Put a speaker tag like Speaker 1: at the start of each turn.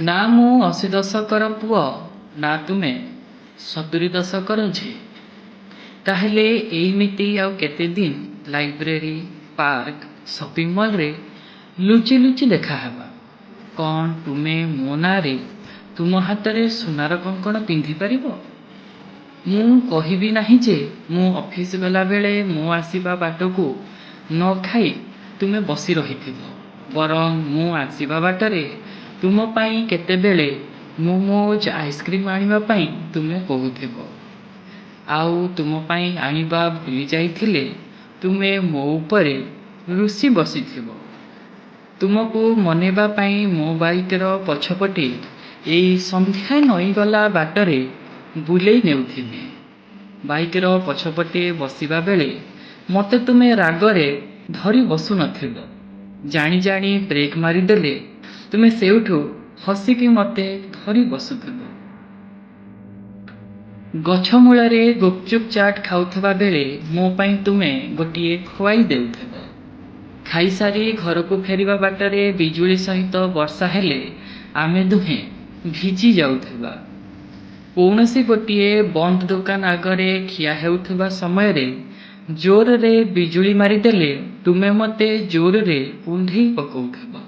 Speaker 1: ନା ମୁଁ 80 ଦଶକର ପୁଅ, ନା ତୁମେ 70 ଦଶକର ଝିଅ। ତାହେଲେ ଏଇମିତି ଆଉ କେତେଦିନ ଲାଇବ୍ରେରୀ, ପାର୍କ, ସପିଂ ମଲରେ ଲୁଚି ଲୁଚି ଦେଖାହେବା? କ'ଣ ତୁମେ ମୋ ନାଁରେ ତୁମ ହାତରେ ସୁନାର କଙ୍କଣ ପିନ୍ଧିପାରିବ? ମୁଁ କହିବି ନାହିଁ ଯେ ମୁଁ ଅଫିସ ଗଲାବେଳେ ମୋ ଆସିବା ବାଟକୁ ନ ଖାଇ ତୁମେ ବସି ରହିଥିବ। ବରଂ ମୁଁ ଆସିବା ବାଟରେ ତୁମ ପାଇଁ କେତେବେଳେ ମୋମୋଜ, ଆଇସ୍କ୍ରିମ୍ ଆଣିବା ପାଇଁ ତୁମେ କହୁଥିବ। ଆଉ ତୁମ ପାଇଁ ଆଣିବା ଭୁଲି ଯାଇଥିଲେ ତୁମେ ମୋ ଉପରେ ରୁଷି ବସିଥିବ। ତୁମକୁ ମନେଇବା ପାଇଁ ମୋ ବାଇକର ପଛପଟେ ଏଇ ସନ୍ଧ୍ୟା ନଈଗଲା ବାଟରେ ବୁଲେଇ ନେଉଥିବି। ବାଇକର ପଛପଟେ ବସିବା ବେଳେ ମୋତେ ତୁମେ ରାଗରେ ଧରି ବସୁନଥିବ। ଜାଣି ଜାଣି ବ୍ରେକ୍ ମାରିଦେଲେ ତୁମେ ସେଇଠୁ ହସିକି ମୋତେ ଧରି ବସୁଥିବ। ଗଛ ମୂଳରେ ଗୁପଚୁପ୍ ଚାଟ୍ ଖାଉଥିବା ବେଳେ ମୋ ପାଇଁ ତୁମେ ଗୋଟିଏ ଖୁଆଇ ଦେଉଥିବ। ଖାଇସାରି ଘରକୁ ଫେରିବା ବାଟରେ ବିଜୁଳି ସହିତ ବର୍ଷା ହେଲେ ଆମେ ଦୁହେଁ ଭିଜି ଯାଉଥିବା। କୌଣସି ଗୋଟିଏ ବନ୍ଦ ଦୋକାନ ଆଗରେ ଠିଆ ହେଉଥିବା ସମୟରେ ଜୋରରେ ବିଜୁଳି ମାରିଦେଲେ ତୁମେ ମୋତେ ଜୋରରେ କୁଣ୍ଢେଇ ପକାଉଥିବ।